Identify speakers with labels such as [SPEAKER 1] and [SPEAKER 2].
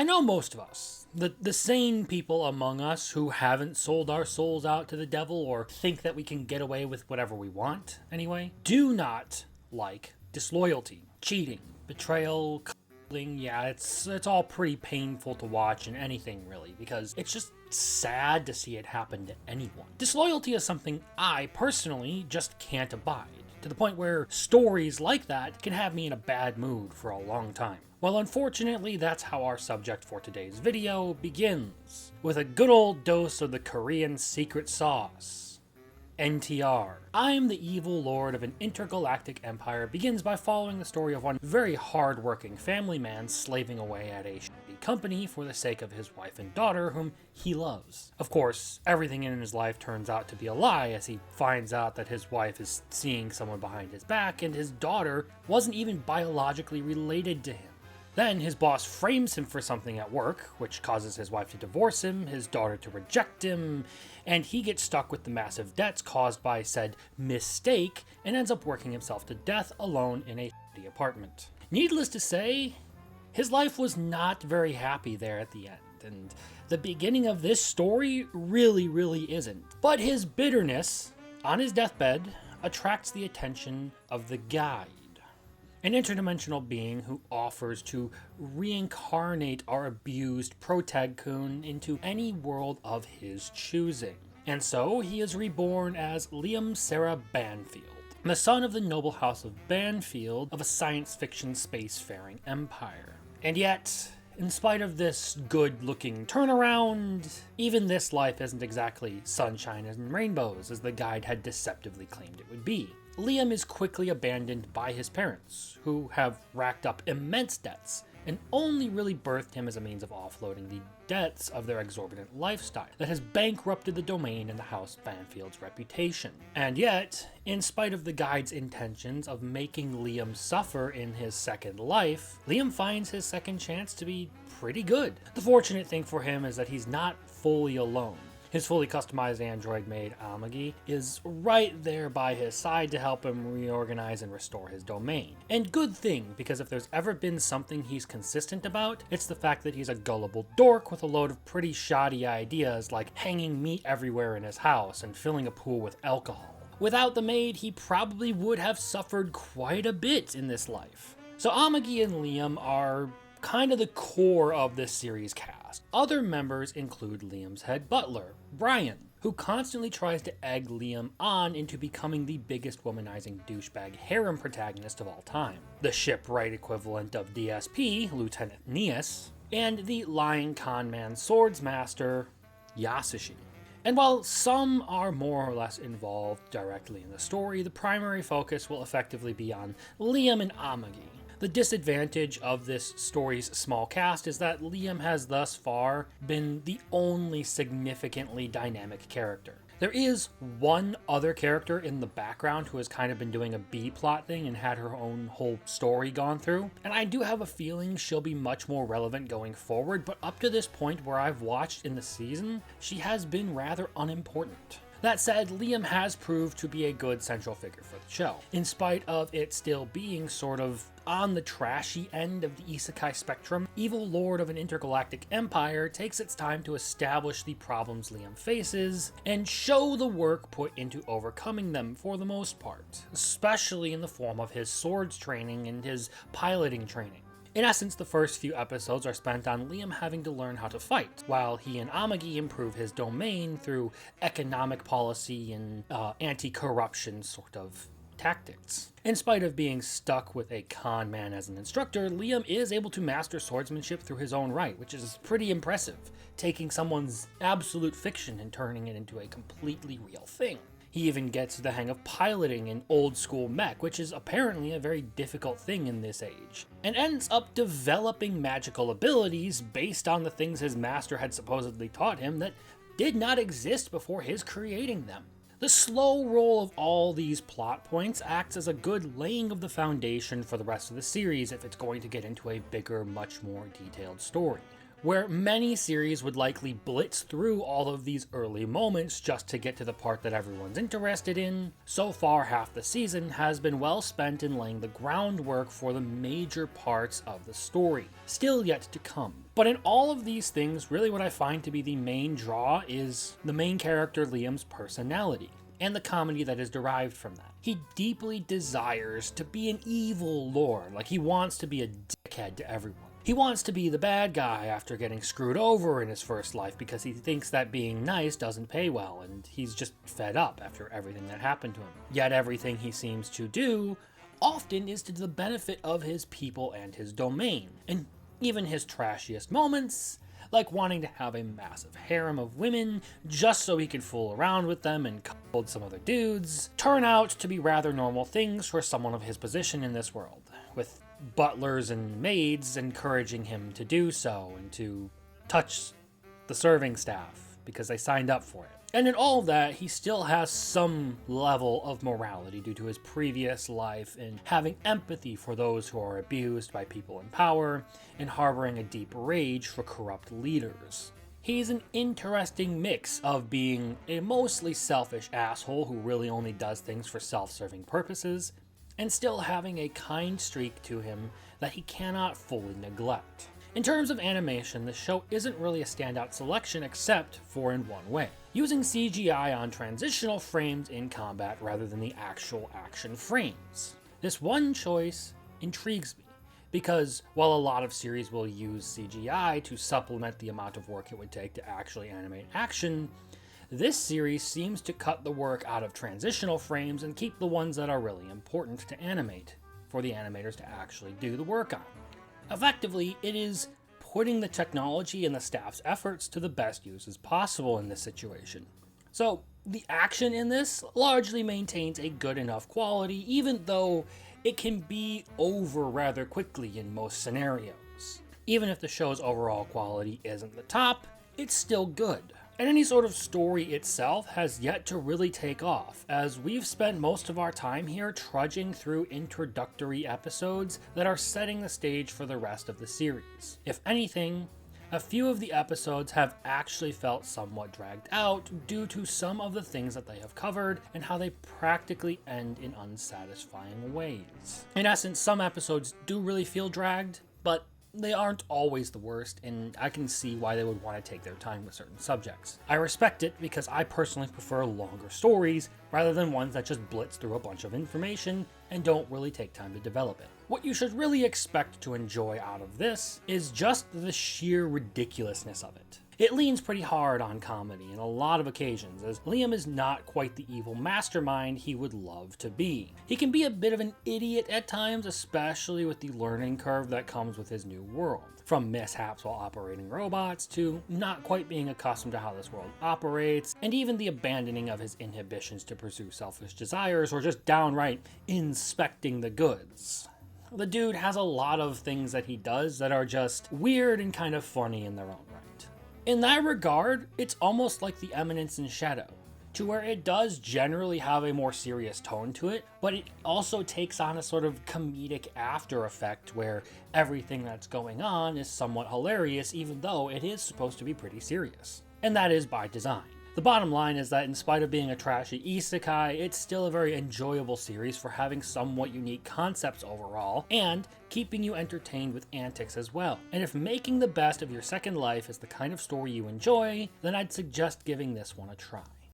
[SPEAKER 1] I know most of us, the sane people among us who haven't sold our souls out to the devil or think that we can get away with whatever we want, anyway, do not like disloyalty, cheating, betrayal, yeah, it's all pretty painful to watch in anything really, because it's just sad to see it happen to anyone. Disloyalty is something I personally just can't abide, to the point where stories like that can have me in a bad mood for a long time. Well, unfortunately, that's how our subject for today's video begins, with a good old dose of the Korean secret sauce. NTR. I Am the Evil Lord of an Intergalactic Empire begins by following the story of one very hard-working family man slaving away at a shitty company for the sake of his wife and daughter whom he loves. Of course, everything in his life turns out to be a lie as he finds out that his wife is seeing someone behind his back and his daughter wasn't even biologically related to him. Then his boss frames him for something at work, which causes his wife to divorce him, his daughter to reject him, and he gets stuck with the massive debts caused by said mistake and ends up working himself to death alone in a shitty apartment. Needless to say, his life was not very happy there at the end, and the beginning of this story really isn't. But his bitterness on his deathbed attracts the attention of the guide, an interdimensional being who offers to reincarnate our abused protag-kun into any world of his choosing. And so he is reborn as Liam Sarah Banfield, the son of the noble house of Banfield of a science fiction spacefaring empire. And yet, in spite of this good-looking turnaround, even this life isn't exactly sunshine and rainbows as the guide had deceptively claimed it would be. Liam is quickly abandoned by his parents, who have racked up immense debts and only really birthed him as a means of offloading the debts of their exorbitant lifestyle that has bankrupted the domain and the House Banfield's reputation. And yet, in spite of the guide's intentions of making Liam suffer in his second life, Liam finds his second chance to be pretty good. The fortunate thing for him is that he's not fully alone. His fully customized android maid, Amagi, is right there by his side to help him reorganize and restore his domain. And good thing, because if there's ever been something he's consistent about, it's the fact that he's a gullible dork with a load of pretty shoddy ideas like hanging meat everywhere in his house and filling a pool with alcohol. Without the maid, he probably would have suffered quite a bit in this life. So Amagi and Liam are kind of the core of this series cast. Other members include Liam's head butler, Brian, who constantly tries to egg Liam on into becoming the biggest womanizing douchebag harem protagonist of all time, the shipwright equivalent of DSP, Lieutenant Nias, and the lying conman swords master, Yasushi. And while some are more or less involved directly in the story, the primary focus will effectively be on Liam and Amagi. The disadvantage of this story's small cast is that Liam has thus far been the only significantly dynamic character. There is one other character in the background who has kind of been doing a B-plot thing and had her own whole story gone through, and I do have a feeling she'll be much more relevant going forward, but up to this point where I've watched in the season, she has been rather unimportant. That said, Liam has proved to be a good central figure for the show, in spite of it still being sort of on the trashy end of the isekai spectrum. Evil Lord of an Intergalactic Empire takes its time to establish the problems Liam faces and show the work put into overcoming them for the most part, especially in the form of his swords training and his piloting training. In essence, the first few episodes are spent on Liam having to learn how to fight, while he and Amagi improve his domain through economic policy and anti-corruption sort of tactics. In spite of being stuck with a con man as an instructor, Liam is able to master swordsmanship through his own right, which is pretty impressive, taking someone's absolute fiction and turning it into a completely real thing. He even gets the hang of piloting an old-school mech, which is apparently a very difficult thing in this age, and ends up developing magical abilities based on the things his master had supposedly taught him that did not exist before his creating them. The slow roll of all these plot points acts as a good laying of the foundation for the rest of the series if it's going to get into a bigger, much more detailed story. Where many series would likely blitz through all of these early moments just to get to the part that everyone's interested in, so far half the season has been well spent in laying the groundwork for the major parts of the story, still yet to come. But in all of these things, really what I find to be the main draw is the main character Liam's personality, and the comedy that is derived from that. He deeply desires to be an evil lord, like he wants to be a dickhead to everyone. He wants to be the bad guy after getting screwed over in his first life because he thinks that being nice doesn't pay well, and he's just fed up after everything that happened to him. Yet everything he seems to do often is to the benefit of his people and his domain, and even his trashiest moments, like wanting to have a massive harem of women just so he could fool around with them and cuddle some other dudes, turn out to be rather normal things for someone of his position in this world, with butlers and maids encouraging him to do so and to touch the serving staff because they signed up for it. And in all of that, he still has some level of morality due to his previous life and having empathy for those who are abused by people in power and harboring a deep rage for corrupt leaders. He's an interesting mix of being a mostly selfish asshole who really only does things for self-serving purposes, and still having a kind streak to him that he cannot fully neglect. In terms of animation, the show isn't really a standout selection except for in one way: using CGI on transitional frames in combat rather than the actual action frames. This one choice intrigues me, because while a lot of series will use CGI to supplement the amount of work it would take to actually animate action, this series seems to cut the work out of transitional frames and keep the ones that are really important to animate for the animators to actually do the work on. Effectively, it is putting the technology and the staff's efforts to the best uses possible in this situation. So, the action in this largely maintains a good enough quality, even though it can be over rather quickly in most scenarios. Even if the show's overall quality isn't the top, it's still good. And any sort of story itself has yet to really take off, as we've spent most of our time here trudging through introductory episodes that are setting the stage for the rest of the series. If anything, a few of the episodes have actually felt somewhat dragged out due to some of the things that they have covered and how they practically end in unsatisfying ways. In essence, some episodes do really feel dragged, but they aren't always the worst, and I can see why they would want to take their time with certain subjects. I respect it because I personally prefer longer stories rather than ones that just blitz through a bunch of information and don't really take time to develop it. What you should really expect to enjoy out of this is just the sheer ridiculousness of it. It leans pretty hard on comedy in a lot of occasions, as Liam is not quite the evil mastermind he would love to be. He can be a bit of an idiot at times, especially with the learning curve that comes with his new world. From mishaps while operating robots, to not quite being accustomed to how this world operates, and even the abandoning of his inhibitions to pursue selfish desires, or just downright inspecting the goods. The dude has a lot of things that he does that are just weird and kind of funny in their own right. In that regard, it's almost like The Eminence in Shadow, to where it does generally have a more serious tone to it, but it also takes on a sort of comedic after effect where everything that's going on is somewhat hilarious even though it is supposed to be pretty serious. And that is by design. The bottom line is that in spite of being a trashy isekai, it's still a very enjoyable series for having somewhat unique concepts overall, and keeping you entertained with antics as well. And if making the best of your second life is the kind of story you enjoy, then I'd suggest giving this one a try.